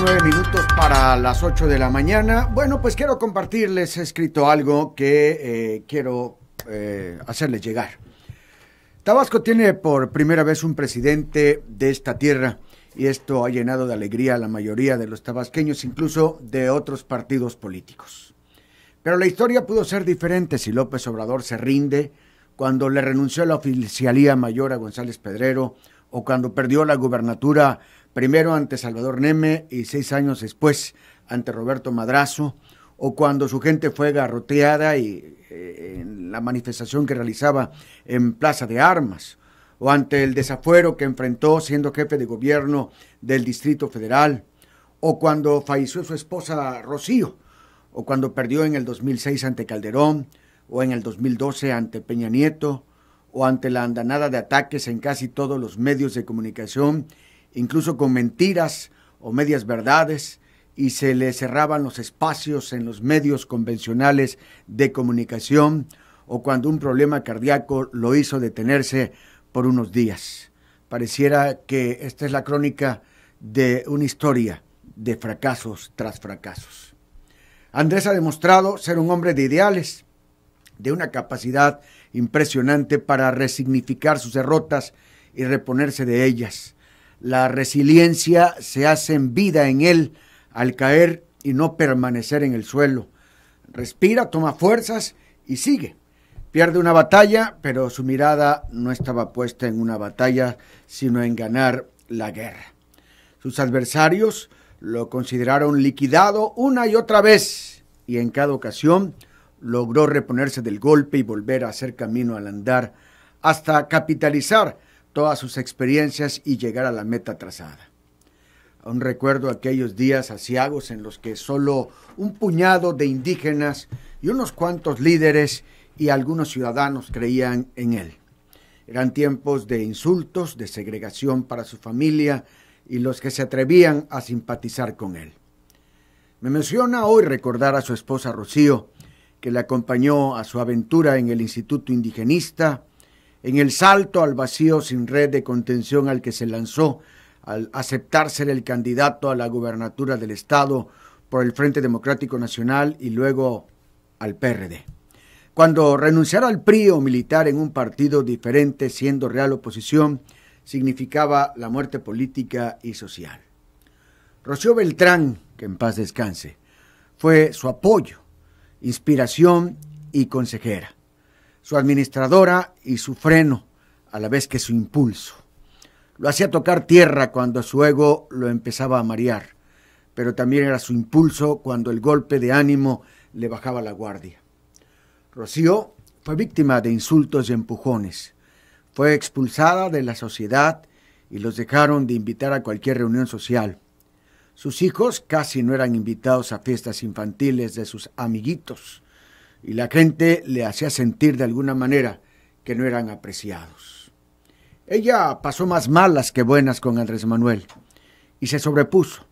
9 minutos para las 8 de la mañana. Bueno, pues quiero compartirles, he escrito algo que quiero hacerles llegar. Tabasco tiene por primera vez un presidente de esta tierra y esto ha llenado de alegría a la mayoría de los tabasqueños, incluso de otros partidos políticos. Pero la historia pudo ser diferente si López Obrador se rinde cuando le renunció a la oficialía mayor a González Pedrero o cuando perdió la gubernatura primero ante Salvador Neme y 6 años después ante Roberto Madrazo, o cuando su gente fue garroteada en la manifestación que realizaba en Plaza de Armas, o ante el desafuero que enfrentó siendo jefe de gobierno del Distrito Federal, o cuando falleció su esposa Rocío, o cuando perdió en el 2006 ante Calderón, o en el 2012 ante Peña Nieto, o ante la andanada de ataques en casi todos los medios de comunicación, incluso con mentiras o medias verdades, y se le cerraban los espacios en los medios convencionales de comunicación, o cuando un problema cardíaco lo hizo detenerse por unos días. Pareciera que esta es la crónica de una historia de fracasos tras fracasos. Andrés ha demostrado ser un hombre de ideales, de una capacidad impresionante para resignificar sus derrotas y reponerse de ellas. La resiliencia se hace en vida en él al caer y no permanecer en el suelo. Respira, toma fuerzas y sigue. Pierde una batalla, pero su mirada no estaba puesta en una batalla, sino en ganar la guerra. Sus adversarios lo consideraron liquidado una y otra vez, y en cada ocasión logró reponerse del golpe y volver a hacer camino al andar, hasta capitalizar todas sus experiencias y llegar a la meta trazada. Aún recuerdo aquellos días aciagos en los que solo un puñado de indígenas y unos cuantos líderes y algunos ciudadanos creían en él. Eran tiempos de insultos, de segregación para su familia y los que se atrevían a simpatizar con él. Me emociona hoy recordar a su esposa Rocío, que le acompañó a su aventura en el Instituto Indigenista, en el salto al vacío sin red de contención al que se lanzó al aceptar ser el candidato a la gubernatura del estado por el Frente Democrático Nacional y luego al PRD. Cuando renunciar al PRI o militar en un partido diferente siendo real oposición significaba la muerte política y social. Rocío Beltrán, que en paz descanse, fue su apoyo, inspiración y consejera, su administradora y su freno, a la vez que su impulso. Lo hacía tocar tierra cuando su ego lo empezaba a marear, pero también era su impulso cuando el golpe de ánimo le bajaba la guardia. Rocío fue víctima de insultos y empujones. Fue expulsada de la sociedad y los dejaron de invitar a cualquier reunión social. Sus hijos casi no eran invitados a fiestas infantiles de sus amiguitos y la gente le hacía sentir de alguna manera que no eran apreciados. Ella pasó más malas que buenas con Andrés Manuel y se sobrepuso.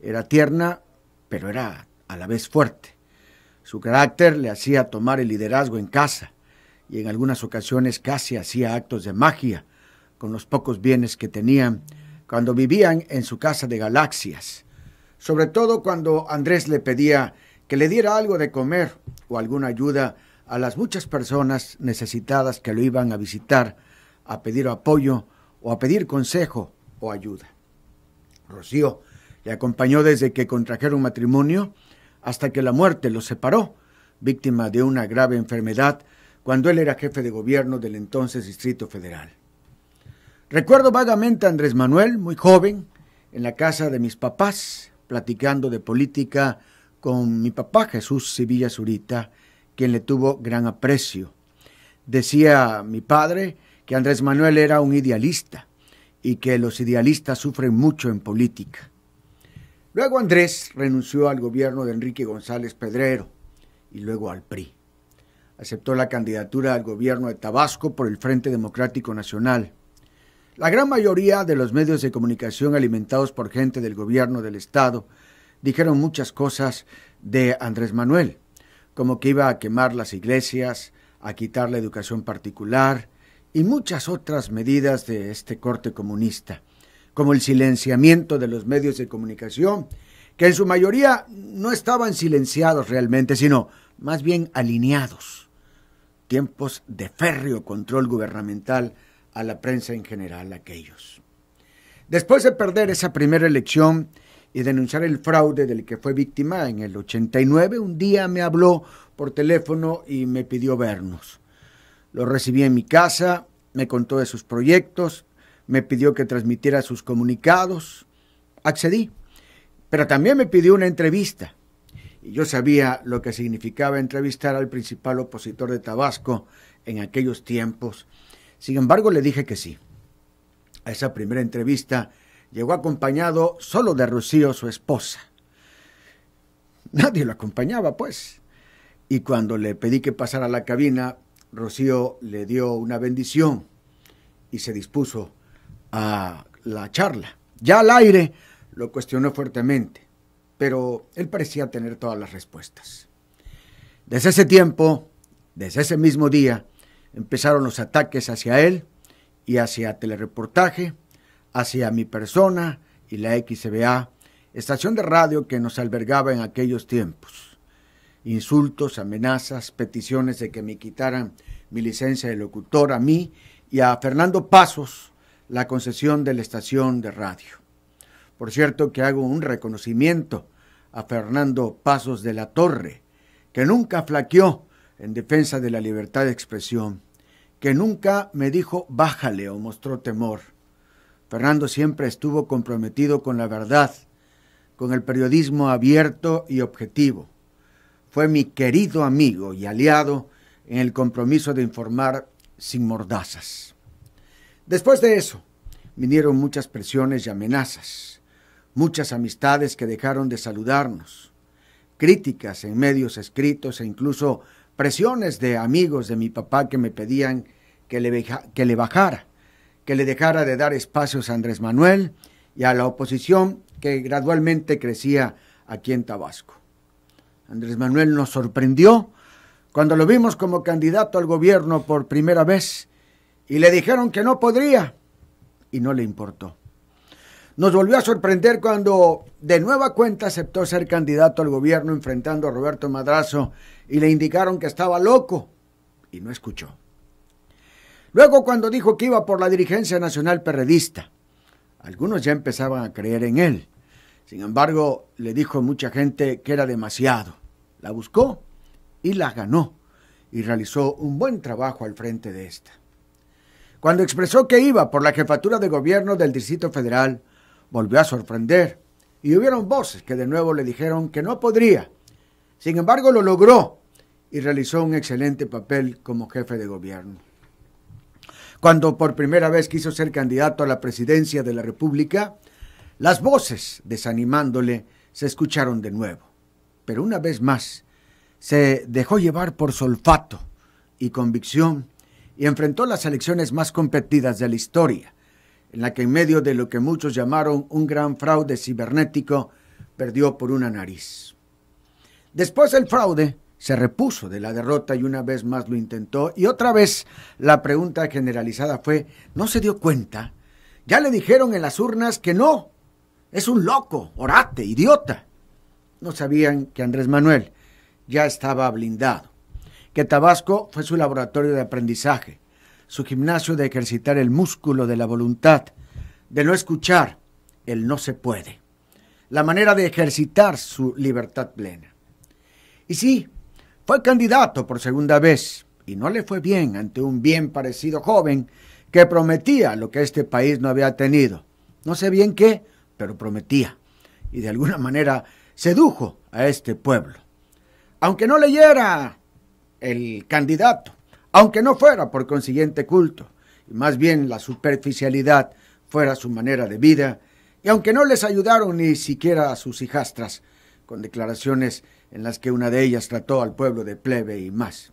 Era tierna, pero era a la vez fuerte. Su carácter le hacía tomar el liderazgo en casa y en algunas ocasiones casi hacía actos de magia con los pocos bienes que tenían cuando vivían en su casa de Galaxias, sobre todo cuando Andrés le pedía que le diera algo de comer o alguna ayuda a las muchas personas necesitadas que lo iban a visitar, a pedir apoyo o a pedir consejo o ayuda. Rocío le acompañó desde que contrajeron matrimonio hasta que la muerte los separó, víctima de una grave enfermedad cuando él era jefe de gobierno del entonces Distrito Federal. Recuerdo vagamente a Andrés Manuel, muy joven, en la casa de mis papás, platicando de política con mi papá Jesús Sevilla Zurita, quien le tuvo gran aprecio. Decía mi padre que Andrés Manuel era un idealista y que los idealistas sufren mucho en política. Luego Andrés renunció al gobierno de Enrique González Pedrero y luego al PRI. Aceptó la candidatura al gobierno de Tabasco por el Frente Democrático Nacional. La gran mayoría de los medios de comunicación alimentados por gente del gobierno del estado dijeron muchas cosas de Andrés Manuel, como que iba a quemar las iglesias, a quitar la educación particular y muchas otras medidas de este corte comunista, como el silenciamiento de los medios de comunicación, que en su mayoría no estaban silenciados realmente, sino más bien alineados. Tiempos de férreo control gubernamental a la prensa en general, aquellos. Después de perder esa primera elección y denunciar el fraude del que fue víctima en el 89, un día me habló por teléfono y me pidió vernos. Lo recibí en mi casa, me contó de sus proyectos, me pidió que transmitiera sus comunicados. Accedí, pero también me pidió una entrevista. Y yo sabía lo que significaba entrevistar al principal opositor de Tabasco en aquellos tiempos. Sin embargo, le dije que sí. A esa primera entrevista llegó acompañado solo de Rocío, su esposa. Nadie lo acompañaba, pues. Y cuando le pedí que pasara a la cabina, Rocío le dio una bendición y se dispuso a la charla. Ya al aire lo cuestionó fuertemente, pero él parecía tener todas las respuestas. Desde ese tiempo, desde ese mismo día, empezaron los ataques hacia él y hacia Telereportaje, hacia mi persona y la XBA, estación de radio que nos albergaba en aquellos tiempos. Insultos, amenazas, peticiones de que me quitaran mi licencia de locutor a mí y a Fernando Pasos, la concesión de la estación de radio. Por cierto que hago un reconocimiento a Fernando Pasos de la Torre, que nunca flaqueó en defensa de la libertad de expresión, que nunca me dijo bájale o mostró temor. Fernando siempre estuvo comprometido con la verdad, con el periodismo abierto y objetivo. Fue mi querido amigo y aliado en el compromiso de informar sin mordazas. Después de eso, vinieron muchas presiones y amenazas, muchas amistades que dejaron de saludarnos, críticas en medios escritos e incluso presiones de amigos de mi papá que me pedían que le bajara, que le dejara de dar espacios a Andrés Manuel y a la oposición que gradualmente crecía aquí en Tabasco. Andrés Manuel nos sorprendió cuando lo vimos como candidato al gobierno por primera vez y le dijeron que no podría y no le importó. Nos volvió a sorprender cuando de nueva cuenta aceptó ser candidato al gobierno enfrentando a Roberto Madrazo y le indicaron que estaba loco y no escuchó. Luego cuando dijo que iba por la dirigencia nacional perredista, algunos ya empezaban a creer en él. Sin embargo, le dijo mucha gente que era demasiado. La buscó y la ganó y realizó un buen trabajo al frente de esta. Cuando expresó que iba por la jefatura de gobierno del Distrito Federal, volvió a sorprender y hubieron voces que de nuevo le dijeron que no podría. Sin embargo, lo logró y realizó un excelente papel como jefe de gobierno. Cuando por primera vez quiso ser candidato a la presidencia de la República, las voces desanimándole se escucharon de nuevo. Pero una vez más, se dejó llevar por su olfato y convicción y enfrentó las elecciones más competidas de la historia, en la que en medio de lo que muchos llamaron un gran fraude cibernético, perdió por una nariz. Después del fraude, se repuso de la derrota y una vez más lo intentó, y otra vez la pregunta generalizada fue, ¿no se dio cuenta? Ya le dijeron en las urnas que no, es un loco, orate, idiota. No sabían que Andrés Manuel ya estaba blindado, que Tabasco fue su laboratorio de aprendizaje, su gimnasio de ejercitar el músculo de la voluntad, de no escuchar el no se puede, la manera de ejercitar su libertad plena. Y sí, fue candidato por segunda vez y no le fue bien ante un bien parecido joven que prometía lo que este país no había tenido. No sé bien qué, pero prometía y de alguna manera sedujo a este pueblo. Aunque no leyera el candidato, aunque no fuera por consiguiente culto, y más bien la superficialidad fuera su manera de vida, y aunque no les ayudaron ni siquiera a sus hijastras, con declaraciones en las que una de ellas trató al pueblo de plebe y más.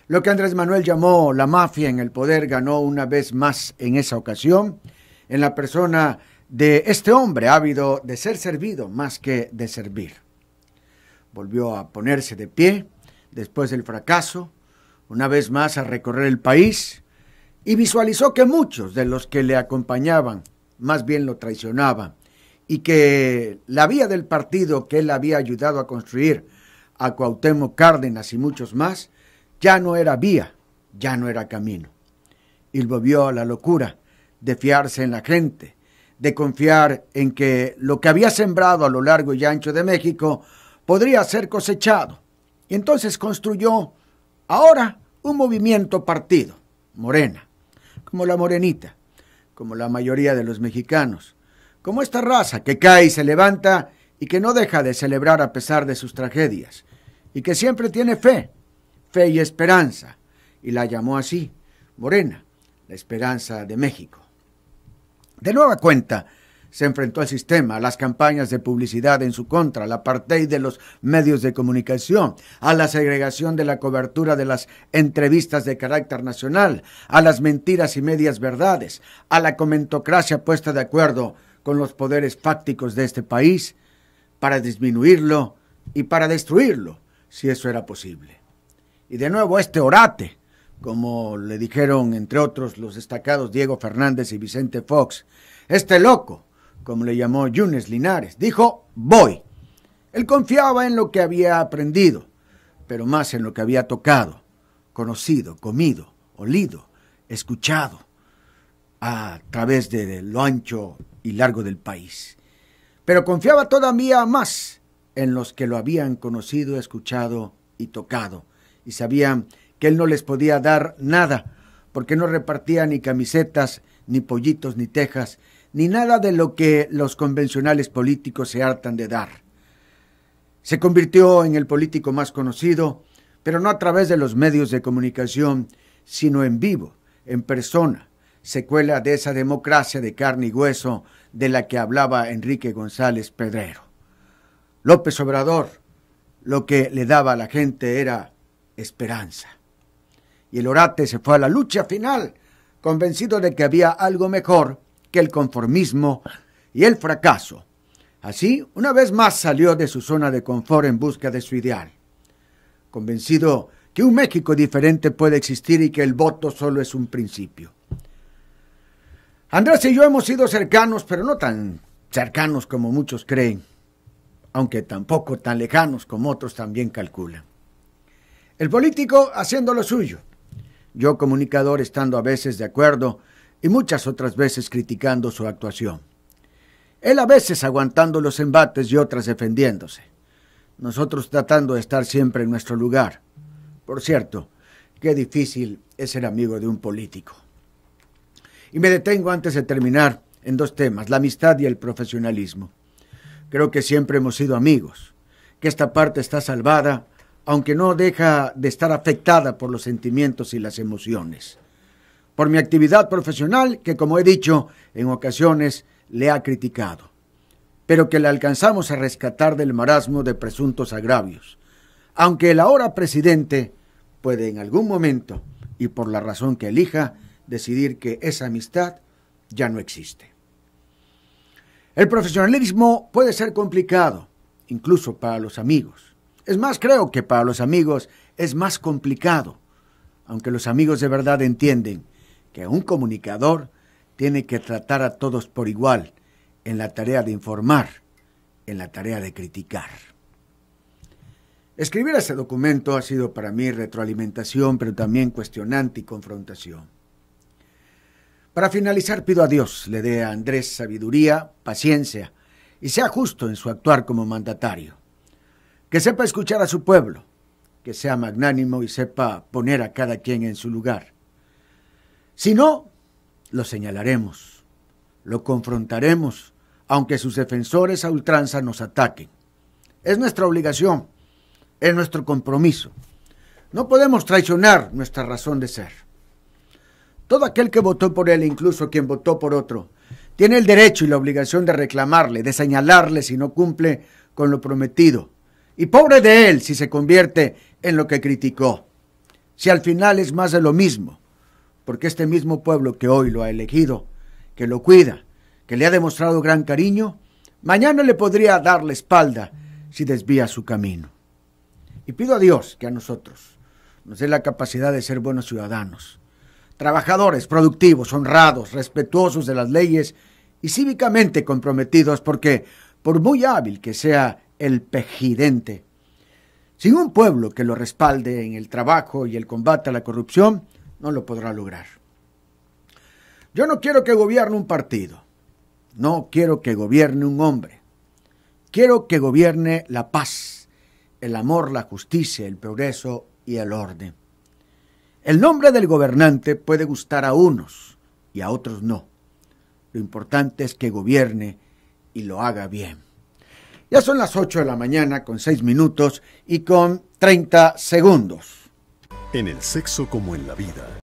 Lo que Andrés Manuel llamó la mafia en el poder ganó una vez más en esa ocasión, en la persona de este hombre ávido de ser servido más que de servir. Volvió a ponerse de pie después del fracaso, una vez más a recorrer el país y visualizó que muchos de los que le acompañaban más bien lo traicionaba, y que la vía del partido que él había ayudado a construir, a Cuauhtémoc Cárdenas y muchos más, ya no era vía, ya no era camino. Y volvió a la locura de fiarse en la gente, de confiar en que lo que había sembrado a lo largo y ancho de México podría ser cosechado. Y entonces construyó ahora un movimiento partido, Morena, como la morenita, como la mayoría de los mexicanos, como esta raza que cae y se levanta y que no deja de celebrar a pesar de sus tragedias, y que siempre tiene fe y esperanza, y la llamó así, Morena, la esperanza de México. De nueva cuenta, se enfrentó al sistema, a las campañas de publicidad en su contra, al apartheid de los medios de comunicación, a la segregación de la cobertura de las entrevistas de carácter nacional, a las mentiras y medias verdades, a la comentocracia puesta de acuerdo con los poderes fácticos de este país, para disminuirlo y para destruirlo, si eso era posible. Y de nuevo este orate, como le dijeron entre otros los destacados Diego Fernández y Vicente Fox, este loco, como le llamó Yunes Linares, dijo, voy. Él confiaba en lo que había aprendido, pero más en lo que había tocado, conocido, comido, olido, escuchado, a través de lo ancho y largo del país. Pero confiaba todavía más en los que lo habían conocido, escuchado y tocado, y sabían que él no les podía dar nada, porque no repartía ni camisetas, ni pollitos, ni tejas, ni nada de lo que los convencionales políticos se hartan de dar. Se convirtió en el político más conocido, pero no a través de los medios de comunicación, sino en vivo, en persona, secuela de esa democracia de carne y hueso de la que hablaba Enrique González Pedrero. López Obrador, lo que le daba a la gente era esperanza. Y el orate se fue a la lucha final, convencido de que había algo mejor que el conformismo y el fracaso. Así, una vez más salió de su zona de confort en busca de su ideal, convencido que un México diferente puede existir y que el voto solo es un principio. Andrés y yo hemos sido cercanos, pero no tan cercanos como muchos creen, aunque tampoco tan lejanos como otros también calculan. El político haciendo lo suyo, yo comunicador estando a veces de acuerdo y muchas otras veces criticando su actuación. Él a veces aguantando los embates y otras defendiéndose. Nosotros tratando de estar siempre en nuestro lugar. Por cierto, qué difícil es ser amigo de un político. Y me detengo antes de terminar en dos temas, la amistad y el profesionalismo. Creo que siempre hemos sido amigos, que esta parte está salvada, aunque no deja de estar afectada por los sentimientos y las emociones. Por mi actividad profesional, que como he dicho, en ocasiones le ha criticado, pero que le alcanzamos a rescatar del marasmo de presuntos agravios, aunque el ahora presidente puede en algún momento, y por la razón que elija, decidir que esa amistad ya no existe. El profesionalismo puede ser complicado, incluso para los amigos. Es más, creo que para los amigos es más complicado, aunque los amigos de verdad entienden que un comunicador tiene que tratar a todos por igual en la tarea de informar, en la tarea de criticar. Escribir este documento ha sido para mí retroalimentación, pero también cuestionante y confrontación. Para finalizar, pido a Dios le dé a Andrés sabiduría, paciencia y sea justo en su actuar como mandatario. Que sepa escuchar a su pueblo, que sea magnánimo y sepa poner a cada quien en su lugar. Si no, lo señalaremos, lo confrontaremos, aunque sus defensores a ultranza nos ataquen. Es nuestra obligación, es nuestro compromiso. No podemos traicionar nuestra razón de ser. Todo aquel que votó por él, incluso quien votó por otro, tiene el derecho y la obligación de reclamarle, de señalarle si no cumple con lo prometido. Y pobre de él si se convierte en lo que criticó. Si al final es más de lo mismo, porque este mismo pueblo que hoy lo ha elegido, que lo cuida, que le ha demostrado gran cariño, mañana le podría dar la espalda si desvía su camino. Y pido a Dios que a nosotros nos dé la capacidad de ser buenos ciudadanos, trabajadores, productivos, honrados, respetuosos de las leyes y cívicamente comprometidos, porque por muy hábil que sea el pejidente, sin un pueblo que lo respalde en el trabajo y el combate a la corrupción, no lo podrá lograr. Yo no quiero que gobierne un partido, no quiero que gobierne un hombre, quiero que gobierne la paz, el amor, la justicia, el progreso y el orden. El nombre del gobernante puede gustar a unos y a otros no. Lo importante es que gobierne y lo haga bien. Ya son las 8 de la mañana con 6 minutos y con 30 segundos. En el sexo como en la vida,